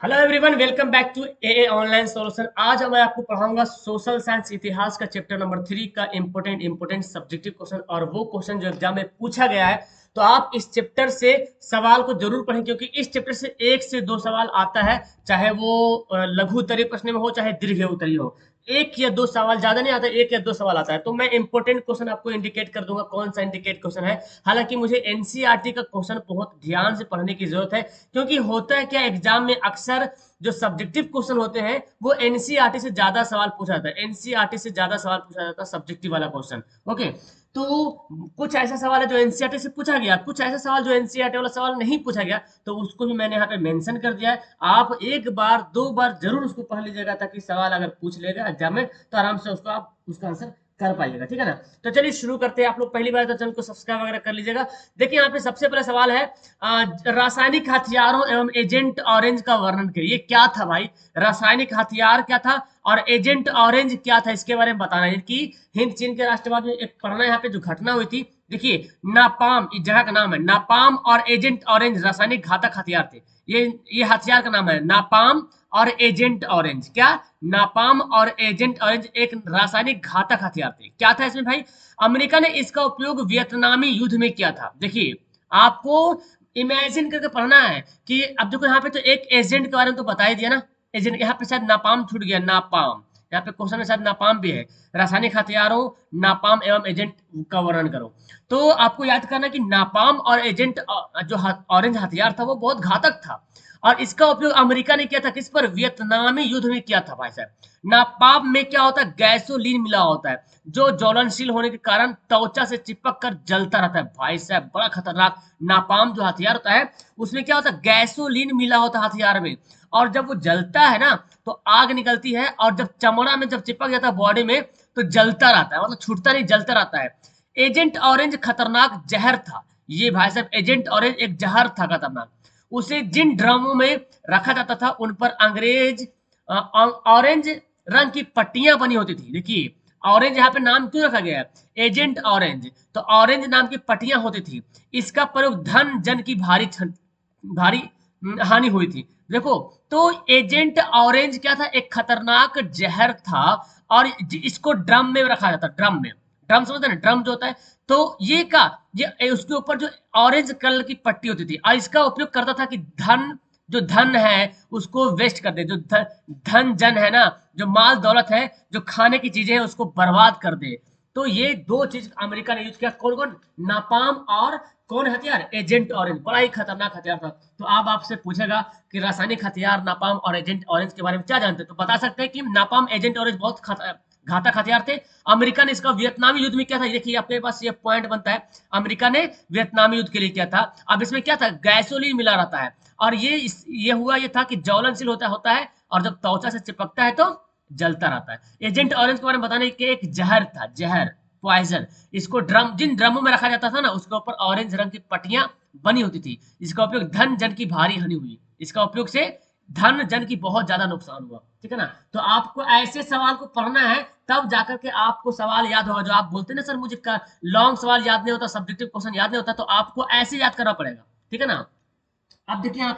Hello everyone, welcome back to a online solution. आज मैं आपको पढ़ाऊंगा सोशल साइंस इतिहास का चैप्टर नंबर 3 का इंपोर्टेंट सब्जेक्टिव क्वेश्चन, और वो क्वेश्चन जो एग्जाम में पूछा गया है। तो आप इस चैप्टर से सवाल को जरूर पढ़ें, क्योंकि इस चैप्टर से एक से दो सवाल आता है, चाहे वो लघु उत्तरीय प्रश्न में हो चाहे दीर्घ उत्तरीय हो। एक या दो सवाल, ज्यादा नहीं आता, एक या दो सवाल आता है। तो मैं इंपोर्टेंट क्वेश्चन आपको इंडिकेट कर दूंगा कौन सा इंडिकेट क्वेश्चन है। हालांकि मुझे एनसीईआरटी का क्वेश्चन बहुत ध्यान से पढ़ने की जरूरत है, क्योंकि होता है क्या, एग्जाम में अक्सर जो सब्जेक्टिव क्वेश्चन होते हैं वो एनसीईआरटी से ज्यादा सवाल पूछा जाता है। एनसीईआरटी से ज्यादा सवाल पूछा जाता है सब्जेक्टिव वाला क्वेश्चन। ओके, तो कुछ ऐसा सवाल है जो एनसीईआरटी से पूछा गया, कुछ ऐसा सवाल जो एनसीईआरटी वाला सवाल नहीं पूछा गया, तो उसको भी मैंने यहाँ पे मेंशन कर दिया है। आप एक बार दो बार जरूर उसको पढ़ लीजिएगा, ताकि सवाल अगर पूछ लेगा एग्जाम में तो आराम से उसको आप उसका आंसर कर पाइएगा। ठीक है ना। तो चलिए शुरू करते हैं। आप लोग पहली बार तो चैनल को सब्सक्राइब वगैरह कर लीजिएगा। देखिए यहाँ पे सबसे पहला सवाल है, रासायनिक हथियारों एवं एजेंट ऑरेंज का वर्णन करिए। ये क्या था भाई? रासायनिक हथियार क्या था और एजेंट ऑरेंज क्या था, इसके बारे में बताना है। कि हिंद चीन के राष्ट्रवाद में एक पढ़ना यहाँ पे जो घटना हुई थी। देखिए, नापाम इस जगह का नाम है। नापाम और एजेंट ऑरेंज रासायनिक घातक हथियार थे। ये हथियार का नाम है नापाम और एजेंट ऑरेंज। क्या? नापाम और एजेंट ऑरेंज एक रासायनिक घातक हथियार थे। क्या था इसमें भाई? अमेरिका ने इसका उपयोग वियतनामी युद्ध में किया था। देखिए, आपको इमेजिन करके पढ़ना है कि अब देखो यहाँ पे तो एक एजेंट के बारे में तो बता ही दिया ना। एजेंट, यहाँ पे शायद नापाम छूट गया। नापाम, यहाँ पे क्वेश्चन में शायद नापाम भी है। रासायनिक हथियारों, नापाम एवं एजेंट का वर्णन करो। तो आपको याद करना कि नापाम और एजेंट जो ऑरेंज हथियार था वो बहुत घातक था, और इसका उपयोग अमेरिका ने किया था किस पर? वियतनामी युद्ध में किया था भाई साहब। नापाम में क्या होता है? गैसोलीन मिला होता है, जो ज्वलनशील होने के कारण त्वचा से चिपक कर जलता रहता है। भाई साहब बड़ा खतरनाक। नापाम जो हथियार होता है उसमें क्या होता है? गैसोलीन मिला होता है हथियार में, और जब वो जलता है ना तो आग निकलती है, और जब चमड़ा में जब चिपक जाता है बॉडी में तो जलता रहता है, मतलब छूटता नहीं, जलता रहता है। एजेंट ऑरेंज खतरनाक जहर था। ये भाई साहब एजेंट ऑरेंज एक जहर था खतरनाक। उसे जिन ड्रमों में रखा जाता था उन पर अंग्रेज ऑरेंज रंग की पट्टियां बनी होती थी। देखिए, ऑरेंज यहाँ पे नाम क्यों रखा गया है? एजेंट ऑरेंज, तो ऑरेंज नाम की पट्टियां होती थी। इसका प्रयोग धन जन की भारी हानि हुई थी। देखो, तो एजेंट ऑरेंज क्या था? एक खतरनाक जहर था, और इसको ड्रम में रखा जाता, ड्रम में। ड्रम समझते हैं ना, ड्रम जो होता है। तो ये उसके ऊपर जो ऑरेंज कलर की पट्टी होती थी, और इसका उपयोग करता था कि जो धन है उसको वेस्ट कर दे। जो धन जन है ना, जो माल दौलत है, जो खाने की चीजें हैं, उसको बर्बाद कर दे। तो ये दो चीज अमेरिका ने यूज किया। कौन कौन? नापाम और कौन हथियार? Agent orange. बड़ा ही खतरनाक हथियार था। तो अब आपसे पूछेगा कि रासायनिक हथियार नापाम और एजेंट ऑरेंज के बारे में क्या जानते हैं, तो बता सकते हैं कि नापाम, एजेंट ऑरेंज बहुत घातक हथियार थे। अमेरिका ने इसका वियतनामी युद्ध में किया था। देखिए, आपके पास ये पॉइंट बनता है, अमेरिका ने वियतनामी युद्ध के लिए किया था। अब इसमें क्या था? गैसोलीन मिला रहता है, और ये हुआ ये था कि ज्वलनशील होता है, और जब त्वचा से चिपकता है तो जलता रहता है। एजेंट ऑरेंज के बारे में बताने के एक जहर था, जहर, पॉइजन। इसको जिन ड्रमों में रखा जाता था ना, उसके ऊपर ऑरेंज रंग की पट्टियां बनी होती थी। इसका उपयोग धन जन की भारी हानि हुई। इसका उपयोग से धन जन की बहुत ज्यादा नुकसान हुआ। ठीक है ना। तो आपको ऐसे सवाल को पढ़ना है, तब जाकर के आपको सवाल याद होगा। जो आप बोलते हैं ना सर मुझे लॉन्ग सवाल याद नहीं होता, सब्जेक्टिव क्वेश्चन याद नहीं होता, तो आपको ऐसे याद करना पड़ेगा। ठीक है ना। अब देखिए यहाँ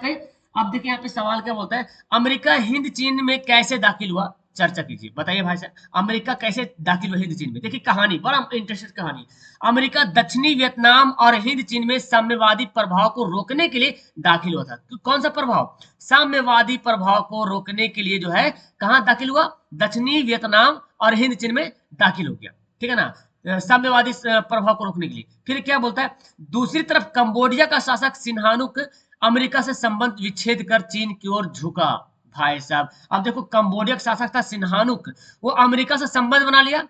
पे, सवाल क्या बोलता है? अमेरिका हिंद चीन में कैसे दाखिल हुआ? चर्चा कीजिए, बताइए भाई साहब, अमेरिका कैसे दाखिल हुआ हिंद चीन में? देखिए कहानी बड़ा इंटरेस्टिंग कहानी। अमेरिका दक्षिणी वियतनाम और हिंद चीन में साम्यवादी प्रभाव को रोकने के लिए दाखिल हुआ था। तो कौन सा प्रभाव? साम्यवादी प्रभाव को रोकने के लिए जो है कहाँ दाखिल हुआ? दक्षिणी वियतनाम और हिंद चीन में दाखिल हो गया। ठीक है ना। साम्यवादी प्रभाव को रोकने के लिए। फिर क्या बोलता है? दूसरी तरफ कंबोडिया का शासक सिन्हानुक अमेरिका से संबंध विच्छेद कर चीन की ओर झुका। भाई साहब, अब देखो, कंबोडिया का शासक था सिन्हानुक, वो अमेरिका से संबंध बना लिया।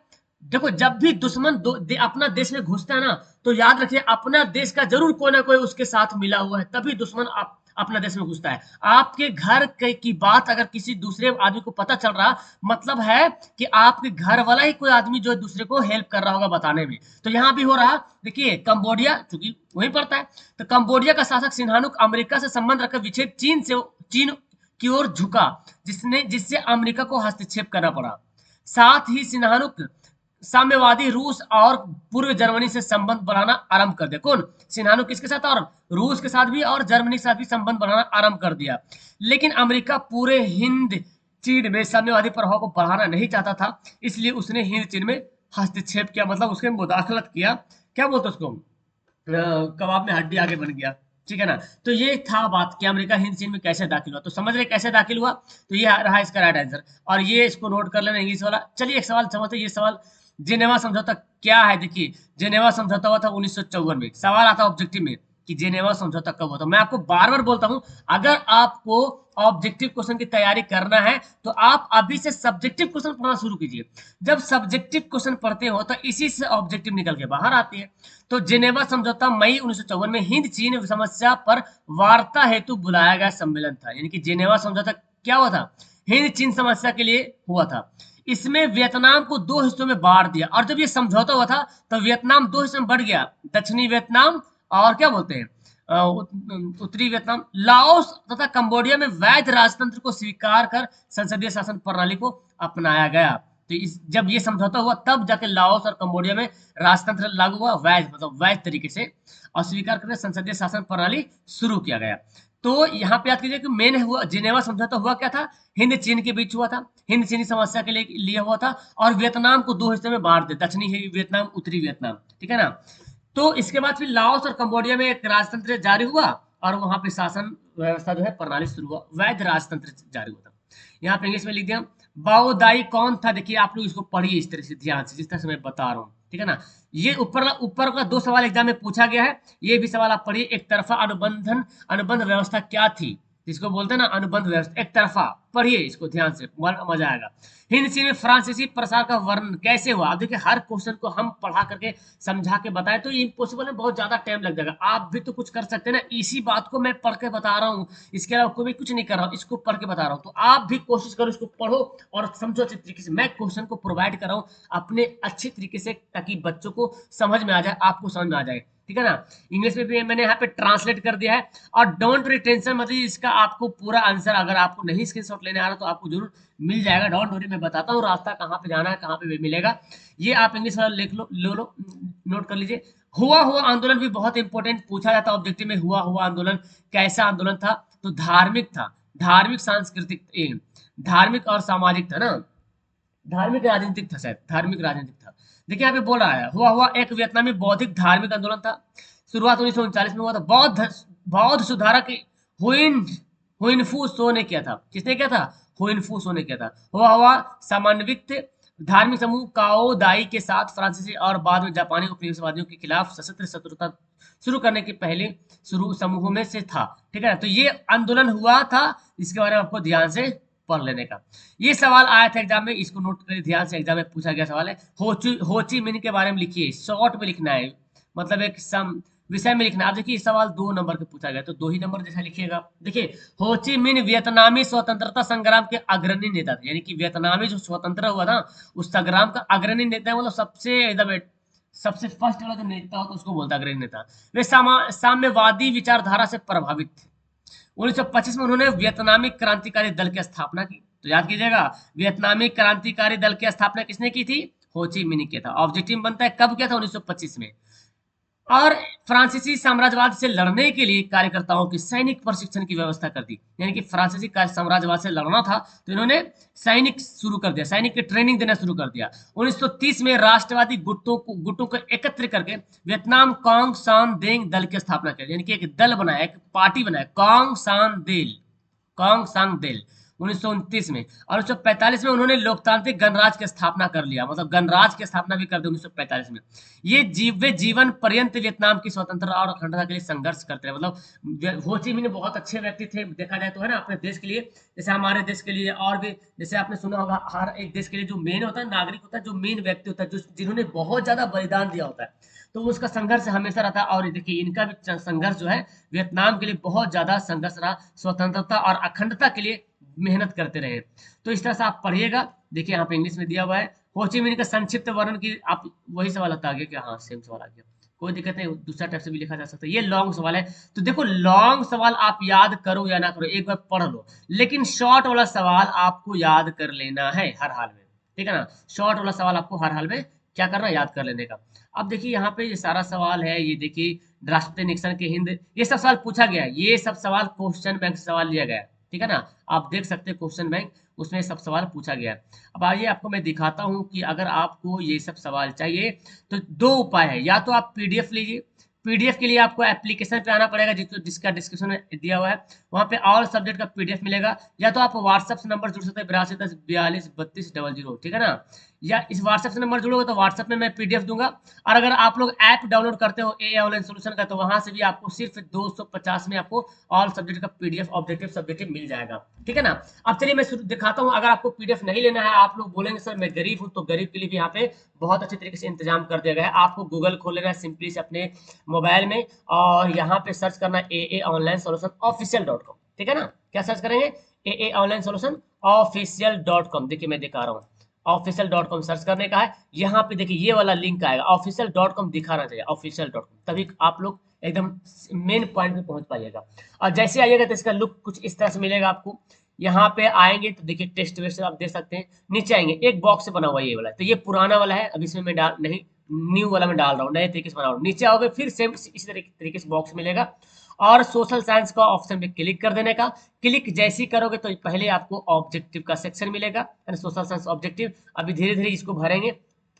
देखो, जब भी दुश्मन अपना देश में घुसता है ना, तो याद रखिए अपना देश का जरूर कोई ना कोई उसके साथ मिला हुआ है, तभी दुश्मन अपना देश में घुसता है। आपके घर की बात अगर किसी दूसरे आदमी को पता चल रहा, मतलब है कि आपके घर वाला ही कोई आदमी जो दूसरे को हेल्प कर रहा होगा बताने में। तो यहाँ भी हो रहा। देखिए, कंबोडिया चूंकि वहीं पड़ता है, तो कंबोडिया का शासक सिन्हानुक अमेरिका से संबंध रखकर विच्छेद चीन की ओर झुका, जिससे अमेरिका को हस्तक्षेप करना पड़ा। साथ ही साम्यवादी रूस और पूर्व जर्मनी से संबंध बढ़ाना आरंभ कर दिया। कौन? सिन्हानो किसके साथ? और रूस के साथ भी और जर्मनी के साथ भी संबंध बढ़ाना आरंभ कर दिया। लेकिन अमेरिका पूरे हिंद चीन में साम्यवादी प्रभाव को बढ़ाना नहीं चाहता था, इसलिए उसने हिंद चीन में हस्तक्षेप किया, मतलब उसके मुदाखलत किया। क्या बोलते उसको? कबाब में हड्डी आगे बन गया। ठीक है ना? तो ये था बात कि अमेरिका हिंद चीन में कैसे दाखिल हुआ। तो समझ रहे कैसे दाखिल हुआ? तो ये रहा इसका राइट आंसर। और ये इसको नोट कर लेना इंग्लिश वाला। चलिए एक सवाल समझते हैं। ये सवाल जेनेवा समझौता क्या है। देखिए जेनेवा समझौता हुआ था 1954 में। सवाल आता ऑब्जेक्टिव में कि जेनेवा समझौता कब हुआ था। मैं आपको बार बार बोलता हूं, अगर आपको ऑब्जेक्टिव क्वेश्चन की तैयारी करना है तो आप अभी से सब्जेक्टिव क्वेश्चन पढ़ना शुरू कीजिए। जब सब्जेक्टिव क्वेश्चन पढ़ते हो तो इसी से ऑब्जेक्टिव निकल के बाहर आती है। तो जेनेवा समझौता मई 1954 में हिंद चीन समस्या पर वार्ता हेतु बुलाया गया सम्मेलन था। यानी कि जेनेवा समझौता क्या हुआ था? हिंद चीन समस्या के लिए हुआ था। इसमें वियतनाम को दो हिस्सों में बांट दिया। और जब ये समझौता हुआ था तो वियतनाम दो हिस्सों में बढ़ गया, दक्षिणी वियतनाम और क्या बोलते हैं उत्तरी वियतनाम। लाओस तथा कंबोडिया में वैध राजतंत्र को स्वीकार कर संसदीय शासन प्रणाली को अपनाया गया। तो इस जब ये समझौता हुआ तब जाके लाओस और कंबोडिया में राजतंत्र लागू हुआ, वैध मतलब वैध तरीके से, और स्वीकार करके संसदीय शासन प्रणाली शुरू किया गया। तो यहाँ पे याद कीजिए कि मेन हुआ जिनेवा समझौता हुआ क्या था? हिंद चीन के बीच हुआ था, हिंद चीनी समस्या के लिए हुआ था, और वियतनाम को दो हिस्से में बांट दिया, दक्षिणी वियतनाम, उत्तरी वियतनाम। ठीक है ना? तो इसके बाद फिर लाओस और कंबोडिया में एक राजतंत्र जारी हुआ और वहां पे शासन व्यवस्था जो है प्रणाली शुरू हुआ, वैध राजतंत्र जारी हुआ था। यहाँ पे इंग्लिश में लिख दिया। बाओदाई कौन था? देखिए आप लोग इसको पढ़िए इस तरह से ध्यान से, जिस तरह से मैं बता रहा हूँ। ठीक है ना? ये ऊपर ऊपर का दो सवाल एग्जाम में पूछा गया है, ये भी सवाल आप पढ़िए। एक तरफा अनुबंध व्यवस्था क्या थी, जिसको बोलते हैं ना अनुबंध व्यवस्था, एक तरफा। पढ़िए इसको ध्यान से, मजा आएगा। हिंद चीन में फ्रांसीसी प्रसार का वर्णन कैसे हुआ? अब देखिए हर क्वेश्चन को हम पढ़ा करके समझा के बताएं तो ये इम्पॉसिबल है, बहुत ज्यादा टाइम लग जाएगा। आप भी तो कुछ कर सकते हैं ना, इसी बात को मैं पढ़ के बता रहा हूँ, इसके अलावा कोई भी कुछ नहीं कर रहा हूँ, इसको पढ़ के बता रहा हूँ। तो आप भी कोशिश करो, इसको पढ़ो और समझो अच्छे तरीके से। मैं क्वेश्चन को प्रोवाइड कर रहा हूँ अपने अच्छे तरीके से, ताकि बच्चों को समझ में आ जाए, आपको समझ में आ जाए। ठीक है ना? इंग्लिश में भी मैंने यहाँ पे ट्रांसलेट कर दिया है। और डोंट वरी, टेंशन मत लीजिए, इसका आपको पूरा आंसर, अगर आपको नहीं स्क्रीनशॉट लेने आ रहा तो आपको जरूर मिल जाएगा। डोंट वरी, मैं बताता हूँ रास्ता कहाँ पे जाना है, कहाँ पे मिलेगा। ये आप इंग्लिश वाला लिख लो, नोट कर लीजिए। हुआ हुआ आंदोलन भी बहुत इंपॉर्टेंट पूछा जाता है ऑब्जेक्टिव में। हुआ हुआ आंदोलन कैसा आंदोलन था? तो धार्मिक था, धार्मिक सांस्कृतिक, धार्मिक और सामाजिक था ना, धार्मिक राजनीतिक था, शायद धार्मिक राजनीतिक था। देखिए यहाँ पे बोल रहा है हुआ हुआ एक वियतनामी बौद्धिक धार्मिक आंदोलन था। शुरुआत 1939 में हुआ था। बौद्ध सुधारक हुइन हुइनफू शो ने किया था। किसने किया था? हुइनफू शो ने किया था। हुआ हुआ समन्वित धार्मिक समूह काओ दाई के साथ फ्रांसीसी और बाद में जापानी उपनिवेशवादियों के खिलाफ सशस्त्र शत्रुता शुरू करने के पहले शुरू समूहों में से था। ठीक है ना? तो ये आंदोलन हुआ था, इसके बारे में आपको ध्यान से पढ़ लेने का। ये सवाल आया था एग्जाम में, इसको नोट करिए ध्यान से, एग्जाम में पूछा गया सवाल है। होची मिन के बारे में लिखिए, शॉर्ट में लिखना है, मतलब एक सम विषय में लिखना है। आप देखिए सवाल 2 नंबर के पूछा गया तो 2 ही नंबर जैसा लिखिएगा। देखिए होची मिन वियतनामी स्वतंत्रता संग्राम के अग्रणी नेता थे, यानी कि वियतनामी जो स्वतंत्र हुआ था उस संग्राम का अग्रणी नेता है, मतलब सबसे एकदम सबसे फर्स्ट वाला जो नेता होता है उसको बोलता है अग्रणी नेता। वे साम्यवादी विचारधारा से प्रभावित थे। 1925 में उन्होंने वियतनामी क्रांतिकारी दल की स्थापना की। तो याद कीजिएगा, वियतनामी क्रांतिकारी दल की स्थापना किसने की थी? होची मिनी किया था। ऑब्जेक्टिव बनता है कब किया था? 1925 में। और फ्रांसीसी साम्राज्यवाद से लड़ने के लिए कार्यकर्ताओं की सैनिक प्रशिक्षण की व्यवस्था कर दी। यानी कि फ्रांसीसी साम्राज्यवाद से लड़ना था तो इन्होंने सैनिक शुरू कर दिया, सैनिक की ट्रेनिंग देना शुरू कर दिया। 1930 में राष्ट्रवादी गुटों को एकत्र करके वियतनाम कांग सान देंग दल की स्थापना की, यानी कि एक दल बनाया, एक पार्टी बनाया, कांग सांग देल 1929 में। और 1945 में उन्होंने लोकतांत्रिक गणराज की स्थापना कर लिया, मतलब गणराज की स्थापना भी कर दी 1945 में। वे जीवन पर्यंत वियतनाम की स्वतंत्रता और अखंडता के लिए संघर्ष करते रहे। मतलब हो ची मिन्ह बहुत अच्छे व्यक्ति थे, देखा जाए तो, है ना, अपने देश के लिए। जैसे हमारे देश के लिए और भी, जैसे आपने सुना होगा हर एक देश के लिए जो मेन होता है, नागरिक होता है, जो मेन व्यक्ति होता है, जो जिन्होंने बहुत ज्यादा बलिदान दिया होता है, तो उसका संघर्ष हमेशा रहता है। और देखिए इनका भी संघर्ष जो है वियतनाम के लिए बहुत ज्यादा संघर्ष रहा, स्वतंत्रता और अखंडता के लिए मेहनत करते रहे। तो इस तरह से आप पढ़िएगा। देखिए यहाँ पे इंग्लिश में दिया हुआ है होची मिन्ह का संक्षिप्त वर्णन की, आप वही सवाल आता आगे क्या? हाँ सेम सवाल आ गया, कोई दिक्कत नहीं, दूसरा टाइप से भी लिखा जा सकता है। ये लॉन्ग सवाल है, तो देखो लॉन्ग सवाल आप याद करो या ना करो एक बार पढ़ लो, लेकिन शॉर्ट वाला सवाल आपको याद कर लेना है हर हाल में। ठीक है ना? शॉर्ट वाला सवाल आपको हर हाल में क्या करना, याद कर लेने का। अब देखिए यहाँ पे ये सारा सवाल है, ये देखिए राष्ट्रपति निक्सन के हिंद, ये सब सवाल पूछा गया है, ये सब सवाल क्वेश्चन बैंक से सवाल लिया गया है, ठीक है ना। आप देख सकते हैं क्वेश्चन बैंक, उसमें सब सवाल पूछा गया है। अब आइए आपको मैं दिखाता हूँ कि अगर आपको ये सब सवाल चाहिए तो दो उपाय है, या तो आप पीडीएफ लीजिए, पीडीएफ के लिए आपको एप्लीकेशन पे आना पड़ेगा जिसका डिस्क्रिप्शन में दिया हुआ है, वहाँ पे ऑल सब्जेक्ट का पीडीएफ मिलेगा, या तो आप व्हाट्सएप से नंबर जुड़ सकते हैं 8210423200, ठीक है ना। या इस व्हाट्सएप से नंबर जुड़ोगे तो व्हाट्सएप में मैं पीडीएफ दूंगा, और अगर आप लोग ऐप डाउनलोड करते हो ए ऑनलाइन सोल्यूशन का, तो वहां से भी आपको सिर्फ 250 में आपको ऑल सब्जेक्ट का पीडीएफ ऑब्जेक्टिव सब्जेक्टिव मिल जाएगा, ठीक है ना। अब चलिए मैं दिखाता हूँ, अगर आपको पीडीएफ नहीं लेना है, आप लोग बोलेंगे सर मैं गरीब हूँ, तो गरीब के लिए भी यहाँ पे बहुत अच्छे तरीके से इंतजाम कर दिया गया है। आपको गूगल खोल लेना है सिंपली से अपने मोबाइल में, और यहाँ पे सर्च करना ए ऑनलाइन सोल्यूशन ऑफिशियल.com, ठीक है ना। क्या सर्च करेंगे, ए ऑनलाइन सोल्यूशन ऑफिशियल.com, देखिए मैं दिखा रहा हूँ, ऑफिशियल.com सर्च करने का है। यहाँ पे देखिए ये वाला लिंक आएगा, ऑफिशियल.com दिखाना चाहिए, ऑफिशियल.com, तभी आप लोग एकदम मेन पॉइंट पे पहुंच पाइएगा। और जैसे आइएगा तो इसका लुक कुछ इस तरह से मिलेगा आपको। यहाँ पे आएंगे तो देखिए टेस्ट वेस्ट आप देख सकते हैं, नीचे आएंगे एक बॉक्स से बना हुआ ये वाला, तो ये पुराना वाला है, अब इसमें मैं डाल नहीं, न्यू वाला मैं डाल रहा हूँ, नए तरीके से बना रहा हूँ। नीचे आओगे फिर सेम इसी तरीके से बॉक्स मिलेगा, और सोशल साइंस का ऑप्शन पे क्लिक कर देने का। क्लिक जैसे ही करोगे तो पहले आपको ऑब्जेक्टिव का सेक्शन मिलेगा, सोशल साइंस ऑब्जेक्टिव। अभी धीरे धीरे इसको भरेंगे,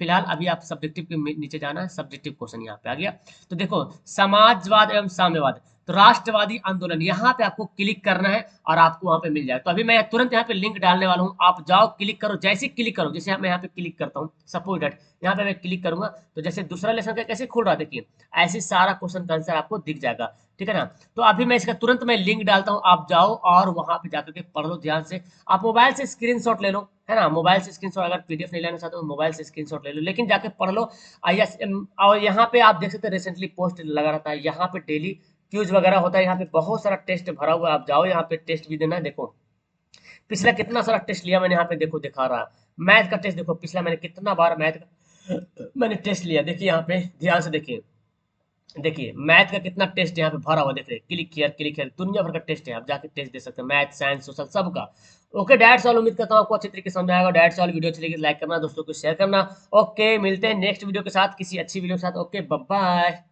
फिलहाल अभी आप सब्जेक्टिव के नीचे जाना है, सब्जेक्टिव क्वेश्चन यहाँ पे आ गया। तो देखो समाजवाद एवं साम्यवाद, तो राष्ट्रवादी आंदोलन, यहाँ पे आपको क्लिक करना है और आपको वहां पे मिल जाए। तो अभी मैं तुरंत यहाँ पे लिंक डालने वाला हूँ, आप जाओ क्लिक करो, जैसे ही क्लिक करो, जैसे मैं यहाँ पे क्लिक करता हूँ सपोज डेट, यहाँ पे मैं क्लिक करूंगा तो जैसे दूसरा लेसन का कैसे खुल रहा है देखिए, ऐसे सारा क्वेश्चन का आंसर आपको दिख जाएगा, ठीक है ना। तो अभी मैं इसका तुरंत मैं लिंक डालता हूँ, आप जाओ और वहां पे जाकर के पढ़ लो ध्यान से। आप मोबाइल से स्क्रीनशॉट ले लो, है ना, मोबाइल से स्क्रीनशॉट, अगर पीडीएफ नहीं लेना चाहते हो मोबाइल से स्क्रीनशॉट ले लो, लेकिन जाके पढ़ लो। और यहाँ पे आप देख सकते हैं रिसेंटली पोस्ट लगा रहता है, यहाँ पे डेली क्यूज वगैरह होता है, यहाँ पे बहुत सारा टेस्ट भरा हुआ है, आप जाओ यहाँ पे टेस्ट भी देना है। देखो पिछला कितना सारा टेस्ट लिया मैंने, यहाँ पे देखो दिखा रहा है मैथ का टेस्ट, देखो पिछला मैंने कितना बार मैथ का मैंने टेस्ट लिया, देखिए यहाँ पे ध्यान से देखिए, देखिए मैथ का कितना टेस्ट यहाँ पे भरा हुआ, देख रहे हैं क्लिक हियर दुनिया भर का टेस्ट है, आप जाके टेस्ट दे सकते हैं, मैथ साइंस सोशल सबका। ओके डैट्स ऑल, उम्मीद करता हूँ आपको अच्छे तरीके से समझ आएगा। डैट्स ऑल, वीडियो अच्छी लगी लाइक करना, दोस्तों को शेयर करना। ओके मिलते हैं नेक्स्ट वीडियो के साथ, किसी अच्छी वीडियो के साथ। Okay bye bye.